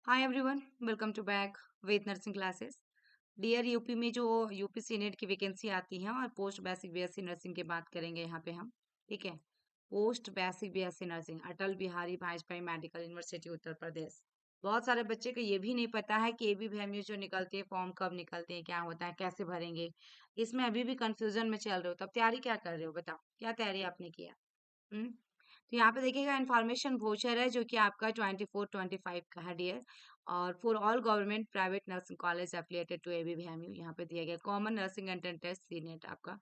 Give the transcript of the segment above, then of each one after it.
Hi everyone, welcome to back with nursing classes. Dear UP में जो UP senate की vacancy आती है और पोस्ट बेसिक बीएससी नर्सिंग की बात करेंगे यहाँ पे हम। ठीक है। Post basic BSc nursing Atal Bihari Vajpayee medical university Uttar Pradesh. बहुत सारे बच्चे को ये भी नहीं पता है कि एबीवीएमयू जो निकलती है फॉर्म कब निकलते हैं, क्या होता है, कैसे भरेंगे। इसमें अभी भी कंफ्यूजन में चल रहे हो। तब तैयारी क्या कर रहे हो, बताओ क्या तैयारी आपने किया। हम्म। तो यहाँ पे देखिएगा इन्फॉर्मेशन वोचर है जो कि आपका 24-25 का है डियर। और for all government private nursing college affiliated to ABVMU यहाँ पे दिया गया common nursing entrance test CNET आपका।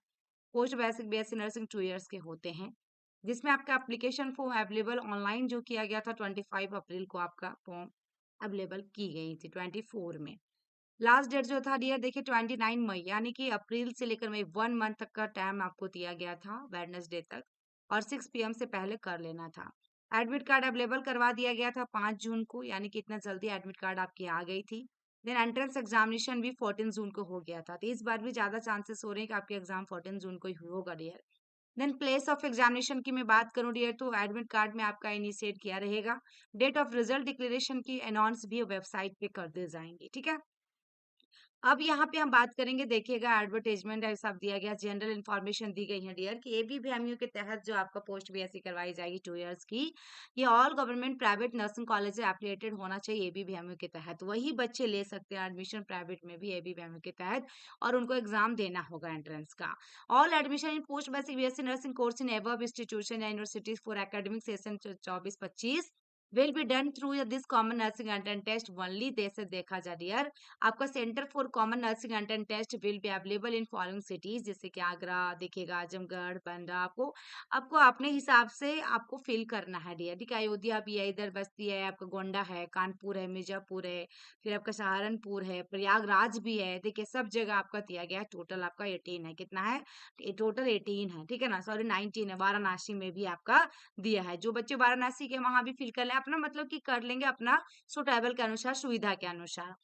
Post basic BSc nursing 2 years के होते हैं, जिसमें आपका एप्लीकेशन फॉर्म अवेलेबल ऑनलाइन जो किया गया था 25 अप्रैल को आपका फॉर्म अवेलेबल की गई थी 24 में। लास्ट डेट जो था डियर देखिए 29 मई, यानी कि अप्रैल से लेकर मई 1 मंथ तक का टाइम आपको दिया गया था वेडनेसडे तक। और 6 PM से पहले कर लेना था। एडमिट कार्ड अवेलेबल करवा दिया गया था 5 जून को, यानी कि इतना जल्दी एडमिट कार्ड आपकी आ गई थी। देन एंट्रेंस एग्जामिनेशन भी 14 जून को हो गया था, तो इस बार भी ज्यादा चांसेस हो रहे हैं कि आपके एग्जाम 14 जून को ही होगा dear. Then place of examination की मैं बात करूं डियर, तो एडमिट कार्ड में आपका इनिशिएट किया रहेगा। डेट ऑफ रिजल्ट डिक्लेरेशन की अनाउंस भी वेबसाइट पे कर दी जाएंगी। ठीक है। अब यहाँ पे हम बात करेंगे, देखिएगा एडवर्टाइजमेंट ऐसा दिया गया, जनरल इन्फॉर्मेशन दी गई है डियर कि एबीवीएमयू के तहत जो आपका पोस्ट बीएससी करवाई जाएगी 2 इयर्स की, ये all government private nursing college affiliated होना चाहिए एबीवीएमयू के तहत। वही बच्चे ले सकते हैं एडमिशन प्राइवेट में भी एबीवीएमयू के तहत, और उनको एग्जाम देना होगा एंट्रेंस का। All admission in post basic BSc nursing course in above institution या universities for academic session 24-25 will be done through this common nursing entrance test only। जैसे देखा जा रही है, आपका centre for common nursing entrance test will be available in following cities, जैसे कि आगरा देखिएगा, आजमगढ़, बंदा। आपको आपको अपने हिसाब से आपको फिल करना है डियर। ठीक है। अयोध्या भी है, इधर बस्ती है, आपका गोंडा है, कानपुर है, मिर्जापुर है, फिर आपका सहारनपुर है, प्रयागराज भी है। देखिए सब जगह आपका दिया गया है। टोटल आपका 18 है। कितना है? टोटल 18 है। ठीक है ना, सॉरी 19 है। वाराणसी में भी आपका दिया है। जो बच्चे वाराणसी के वहां भी फिल कर ले अपना, मतलब कि कर लेंगे अपना सुटेबल के अनुसार, सुविधा के अनुसार।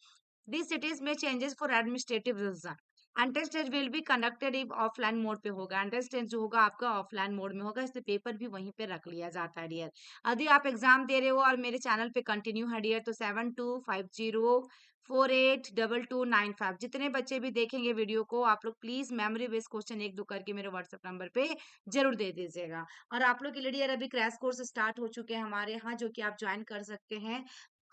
These cities may changes for administrative reason। Entrance test will be conducted if offline mode पे होगा। एंट्रेंस टेस्ट जो होगा आपका ऑफलाइन मोड में होगा, इसलिए पेपर भी वहीं पे रख लिया जाता है डियर। यदि आप एग्जाम दे रहे हो और मेरे चैनल पे कंटिन्यू है डियर, तो 7250482295 जितने बच्चे भी देखेंगे वीडियो को, आप लोग प्लीज मेमोरी बेस्ड क्वेश्चन एक दो करके मेरे व्हाट्सएप नंबर पे जरूर दे दीजिएगा। और आप लोग के लिए डियर अभी क्रैश कोर्स स्टार्ट हो चुके हैं हमारे यहाँ, जो कि आप ज्वाइन कर सकते हैं।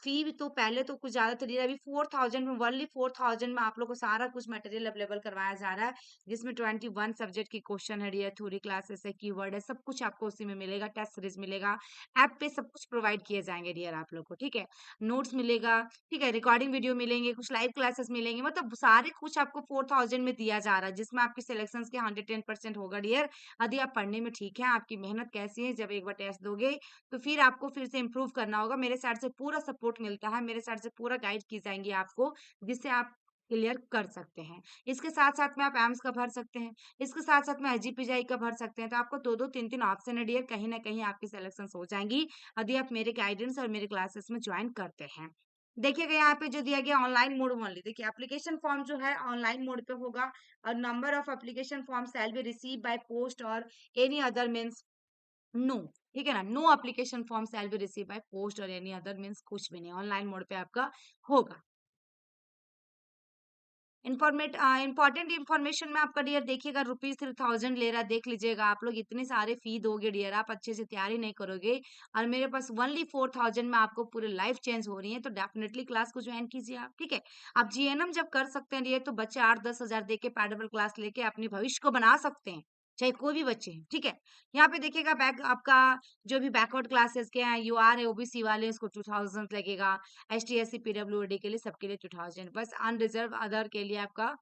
फी भी तो पहले तो कुछ ज्यादा थी, अभी 4000 में, ओनली 4000 में आप लोग को सारा कुछ मटेरियल अवेलेबल करवाया जा रहा है, जिसमें 21 सब्जेक्ट की क्वेश्चन है डियर, थ्योरी क्लासेस है, कीवर्ड है, सब कुछ आपको उसी में मिलेगा। टेस्ट सीरीज मिलेगा, ऐप पे सब कुछ प्रोवाइड किए जाएंगे डियर आप लोग को। ठीक है। नोट्स मिलेगा, ठीक है, रिकॉर्डिंग वीडियो मिलेंगे, कुछ लाइव क्लासेस मिलेंगे, मतलब सारे कुछ आपको 4000 में दिया जा रहा है, जिसमें आपकी सिलेक्शन के 110% होगा डियर। यदि आप पढ़ने में ठीक है, आपकी मेहनत कैसी है, जब एक बार टेस्ट दोगे तो फिर आपको फिर से इम्प्रूव करना होगा। मेरे साइड से पूरा सपोर्ट मिलता है, मेरे साइड से पूरा गाइड की जाएंगी आपको, जिससे आप क्लियर कर सकते हैं। इसके साथ साथ में आप एम्स का भर सकते हैं, इसके साथ साथ में एसजीपीजीआई का भर सकते हैं। तो आपको दो दो तीन तीन ऑप्शन है डियर, कहीं ना कहीं आपकी सिलेक्शन हो जाएंगी यदि आप मेरे गाइडेंस और मेरे क्लासेस में ज्वाइन करते हैं। देखिएगा यहाँ पे जो दिया गया ऑनलाइन मोड ओनली, देखिए एप्लीकेशन फॉर्म जो है ऑनलाइन मोड पे होगा, और number of application form shall be receive by post और एनी अदर मीन्स नो। ठीक है ना, no application form shall be receive by post और एनी अदर मीन्स कुछ भी नहीं, ऑनलाइन मोड पे आपका होगा। इंपॉर्टेंट इन्फॉर्मेशन में आपका डियर देखिएगा, ₹3000 ले रहा है, देख लीजिएगा। आप लोग इतने सारे फी दोगे डियर, आप अच्छे से तैयारी नहीं करोगे, और मेरे पास ओनली 4000 में आपको पूरी लाइफ चेंज हो रही है, तो डेफिनेटली क्लास को ज्वाइन कीजिए आप। ठीक है। आप जीएनएम जब कर सकते हैं डियर, तो बच्चे 8-10 हजार दे के पैडेबल क्लास लेके अपने भविष्य को बना सकते हैं, चाहे कोई भी बच्चे हैं। ठीक है। यहाँ पे देखिएगा बैक आपका जो भी बैकवर्ड क्लासेस के हैं, यूआर है, ओबीसी वाले, उसको 2000 लगेगा। एसटी एससी पीडब्ल्यूडी के लिए सबके लिए 2000, बस अनरिजर्व अदर के लिए आपका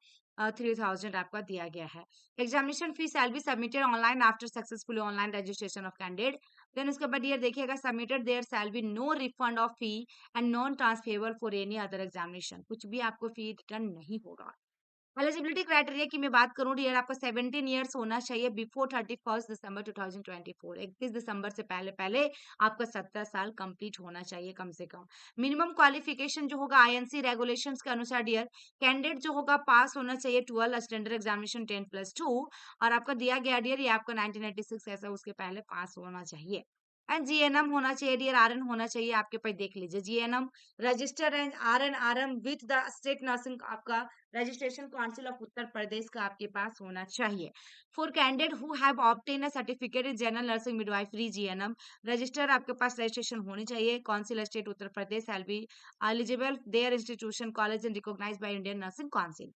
3000 आपका दिया गया है। Examination fee shall be submitted online after successful online registration of candidate. Then उसके बाद ये देखिएगा, submitted there shall be no refund of fee and non transferable for any other examination. कुछ भी आपको फी रिटर्न नहीं होगा। एलिजिबिलिटी क्राइटेरिया की मैं बात करूं डियर, आपका 17 ईयर्स होना चाहिए बिफोर 31 दिसंबर 2024। 31 दिसंबर से पहले पहले आपका 17 साल कंप्लीट होना चाहिए कम से कम। मिनिमम क्वालिफिकेशन जो होगा आईएनसी रेगुलेशंस के अनुसार डियर, कैंडिडेट जो होगा पास होना चाहिए 12 स्टैंडर्ड एग्जामिनेशन 10+2, और आपका दिया गया डियर ये आपका 1996 ऐसा उसके पहले पास होना चाहिए। एंड जीएनएम होना चाहिए डियर, आरएन होना चाहिए आपके पास, देख लीजिए GNM register and RN with the state nursing, आपका registration council of Uttar Pradesh का आपके पास होना चाहिए। For candidate who have obtain a certificate in general nursing midwifery GNM register आपके पास रजिस्ट्रेशन होनी चाहिए। Council state Uttar Pradesh L B eligible their institution college and recognized by Indian nursing council.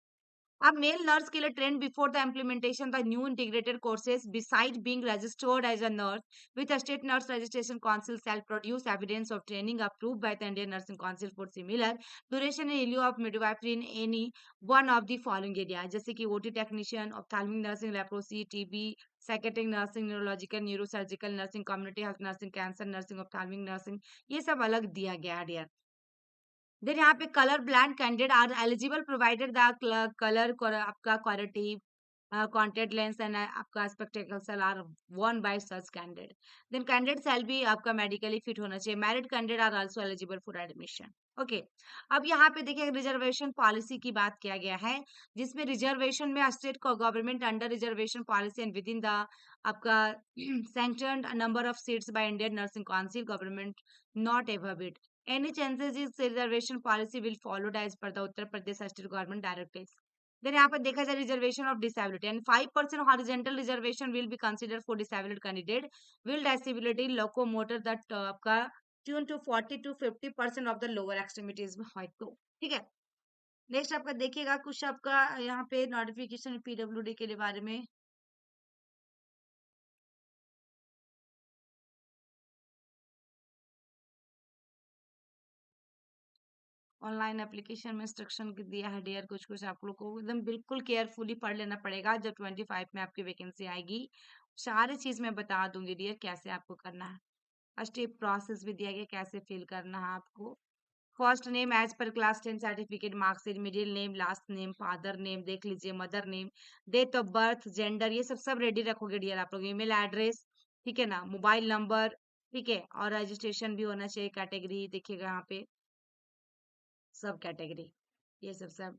अब मेल नर्स के लिए trained before the implementation the new integrated courses beside being registered as a nurse with a state nurse registration council shall produce evidence of training approved by the Indian Nursing Council for similar duration in lieu of midwifery in any one of the following areas, जैसे कि OT technician, ophthalmic nursing, leprosy, TB, psychiatric nursing, neurological, neurosurgical nursing, community health nursing, cancer nursing, ophthalmic nursing, ये सब अलग दिया गया है dear. Then यहाँ पे colour blind candidate are eligible provided the colour आपका क्वालिटी कॉन्टेक्ट लेंस एंड आपका spectacles are worn by such candidate. Then candidate shall भी आपका मेडिकली फिट होना चाहिए। Married candidate are also eligible for admission. Okay, अब यहाँ पे देखिए रिजर्वेशन पॉलिसी की बात किया गया है, जिसमें रिजर्वेशन में स्टेट को government under reservation policy and with in the आपका sanctioned number of seats by Indian nursing Council government not ever it any chances is reservation policy will followed as per the Uttar Pradesh state government directives. Then यहाँ पर देखा जाए reservation of disability and 5% horizontal reservation will be considered for disabled candidate will disability locomotor that आपका tune to 40 to 50% of the lower extremities में है तो ठीक है। नेक्स्ट आपका देखिएगा कुछ आपका यहाँ पे नोटिफिकेशन पीडब्ल्यूडी के बारे में। ऑनलाइन एप्लीकेशन में इंस्ट्रक्शन दिया है डियर, कुछ कुछ आप लोग को एकदम बिल्कुल केयरफुली पढ़ लेना पड़ेगा। जब 25 में आपकी वैकेंसी आएगी सारी चीज मैं बता दूंगी डियर कैसे आपको करना है। स्टेप प्रोसेस भी दिया गया कैसे फिल करना है आपको। First name as per class 10 certificate marksheet, middle name, last name, father name देख लीजिए, mother name, date of birth, gender, ये सब रेडी रखोगे डियर आप लोग। ईमेल एड्रेस, ठीक है ना, मोबाइल नंबर, ठीक है, और रजिस्ट्रेशन भी होना चाहिए। कैटेगरी देखिएगा यहाँ पे सब कैटेगरी, ये सब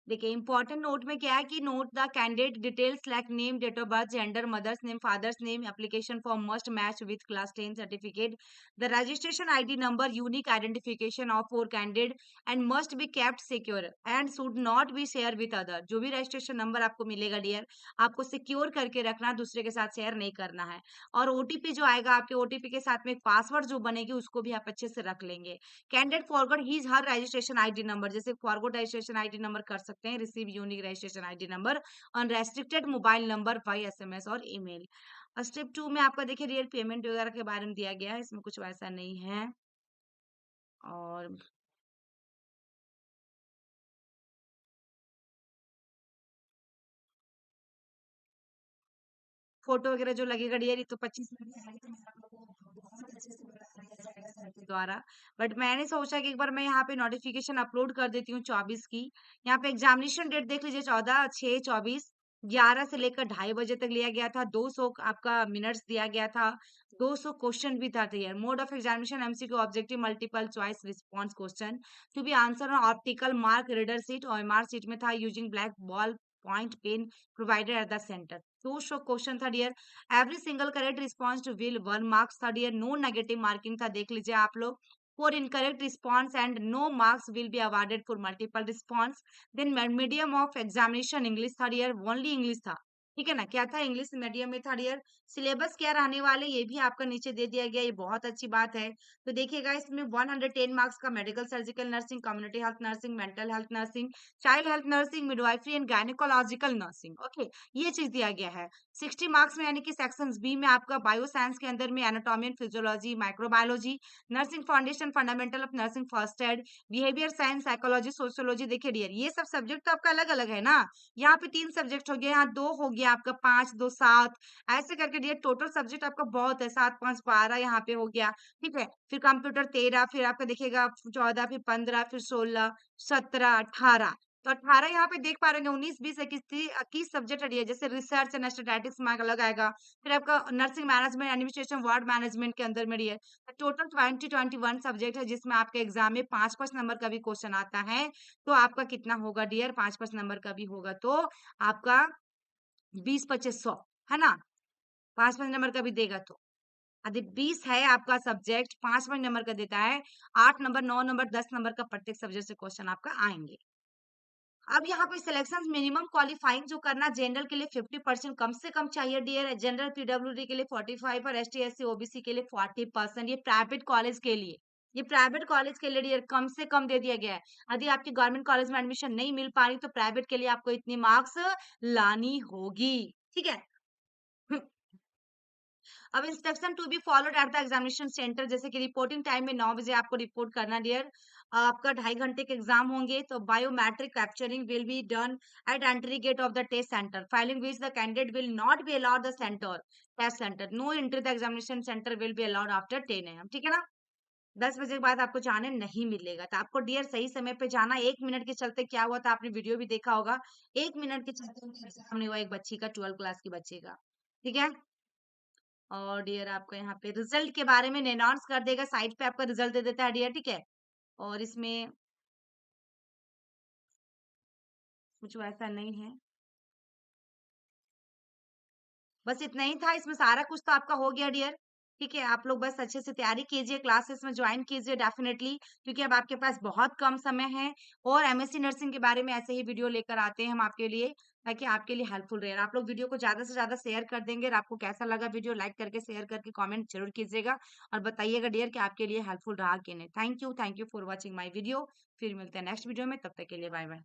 देखिए इंपॉर्टेंट नोट में क्या है कि note the candidate details like name, date of birth, gender, mother's name, father's name, application form must match with class 10 certificate, the registration ID number, unique identification of for candidate and must be kept secure and should not be share with other. जो भी registration number आपको मिलेगा dear आपको secure करके रखना, दूसरे के साथ शेयर नहीं करना है। और ओटीपी जो आएगा आपके ओटीपी के साथ में एक पासवर्ड जो बनेगी उसको भी आप अच्छे से रख लेंगे। कैंडिडेट फॉरगॉट हीज हर रजिस्ट्रेशन आईडी नंबर, जैसे फॉरगॉट रजिस्ट्रेशन आईडी नंबर कर सकते हैं, receive unique registration ID number, unrestricted mobile number by SMS और ईमेल। स्टेप 2 में आपका देखिए रियल पेमेंट वगैरह के बारे में दिया गया है, इसमें कुछ वैसा नहीं है। और फोटो वगैरह जो लगेगा डियर ये तो 25 में भी आएगा, तो मैं आप लोगों को बहुत अच्छे से बता दिया जाएगा सर के द्वारा। बट मैंने सोचा कि एक बार मैं यहाँ पे नोटिफिकेशन अपलोड कर देती हूँ 24 की। यहाँ पे एग्जामिनेशन डेट देख लीजिए 14/6/24, 11 से लेकर 2:30 बजे तक लिया गया था। 200 आपका मिनट्स दिया गया था, 200 क्वेश्चन भी था dear. Mode of examination MCQ objective multiple choice response question to be answer on optical mark reader sheet और एमआर सीट में था using black ball point pen provided at the center. 200 question था dear. Every single correct response to will 1 marks था dear. No negative marking था, देख लीजिए आप लोग। For incorrect response and no marks will be awarded for multiple response. Then medium of examination English था dear, only English था, ठीक है ना, क्या था, इंग्लिश मीडियम में था डियर। सिलेबस क्या रहने वाले ये भी आपका नीचे दे दिया गया, ये बहुत अच्छी बात है। तो देखिएगा इसमें 110 मार्क्स का medical surgical nursing, community health nursing, mental health nursing, child health nursing, midwifery and gynaecological nursing, okay, ये चीज दिया गया है। 60 मार्क्स में यानी कि सेक्शन बी में आपका बायो साइंस के अंदर में anatomy and physiology, microbiology, nursing foundation, fundamental of nursing first aid, behaviour science, psychology, sociology, देखिए डियर ये सब सब्जेक्ट तो आपका अलग अलग है ना। यहाँ पे 3 सब्जेक्ट हो गया, यहाँ 2 हो गया आपका, 5 2 7 ऐसे करके डियर टोटल सब्जेक्ट आपका बहुत है, 7 5 12 यहाँ पे हो गया, ठीक है। फिर कंप्यूटर 13, फिर आपका देखिएगा 14, फिर 15, फिर 16 17 18 तो 18 यहाँ पे देख पा रहे होंगे 19, 20, 21 सब्जेक्ट है डियर, जैसे रिसर्च एंड स्टैटिस्टिक्स में अलग आएगा, फिर आपका nursing management, administration, ward management के अंदर में डियर टोटल 21 सब्जेक्ट है, जिसमें आपके एग्जाम में 5-5 नंबर का भी क्वेश्चन आता है। तो आपका कितना होगा डियर, 5-5 नंबर का भी होगा तो आपका 20-25 100, है ना? 5-5 नंबर का भी देगा तो। यदि 20 है आपका सब्जेक्ट, 5-5 नंबर का देता है, 8 नंबर, 9 नंबर, 10 नंबर का प्रत्येक सब्जेक्ट से क्वेश्चन आपका आएंगे। अब यहाँ पे सिलेक्शन मिनिमम क्वालिफाइंग जो करना, जनरल के लिए 50% कम से कम चाहिए डियर, जनरल पीडब्ल्यूडी के लिए 45 और एसटी एससी ओबीसी के लिए 40%। ये प्राइवेट कॉलेज के लिए, ये प्राइवेट कॉलेज के लिए डियर कम से कम दे दिया गया है। यदि आपकी गवर्नमेंट कॉलेज में एडमिशन नहीं मिल पा रही तो प्राइवेट के लिए आपको इतनी मार्क्स लानी होगी, ठीक है। अब instruction to be followed at the examination centre, जैसे कि रिपोर्टिंग टाइम में 9 बजे आपको रिपोर्ट करना डियर। आपका 2.5 घंटे के एग्जाम होंगे, तो biometric capturing will be done at entry gate of the test centre, failing which the candidate will not be allowed the centre, test centre, no entry the examination centre will be allowed after 10 AM, ठीक है ना? 10 बजे के बाद आपको जाने नहीं मिलेगा, तो आपको डियर सही समय पे जाना। 1 मिनट के चलते क्या हुआ था, आपने वीडियो भी देखा होगा, 1 मिनट के चलते उनका एग्जाम नहीं हुआ एक बच्ची का, 12 क्लास की बच्ची का, ठीक है। और डियर आपका यहाँ पे रिजल्ट के बारे में अनाउंस कर देगा, साइट पे आपका रिजल्ट दे देता है डियर, ठीक है। और इसमें कुछ वैसा नहीं है, बस इतना ही था, इसमें सारा कुछ तो आपका हो गया डियर, ठीक है। आप लोग बस अच्छे से तैयारी कीजिए, क्लासेस में ज्वाइन कीजिए डेफिनेटली, क्योंकि अब आपके पास बहुत कम समय है। और एमएससी नर्सिंग के बारे में ऐसे ही वीडियो लेकर आते हैं हम आपके लिए, ताकि आपके लिए हेल्पफुल रहे। आप लोग वीडियो को ज्यादा से ज्यादा शेयर कर देंगे, और आपको कैसा लगा वीडियो, लाइक करके शेयर करके कॉमेंट जरूर कीजिएगा, और बताइएगा डियर कि आपके लिए हेल्पफुल रहा कि नहीं। Thank you for watching my video. फिर मिलते हैं नेक्स्ट वीडियो में, तब तक के लिए बाय बाय।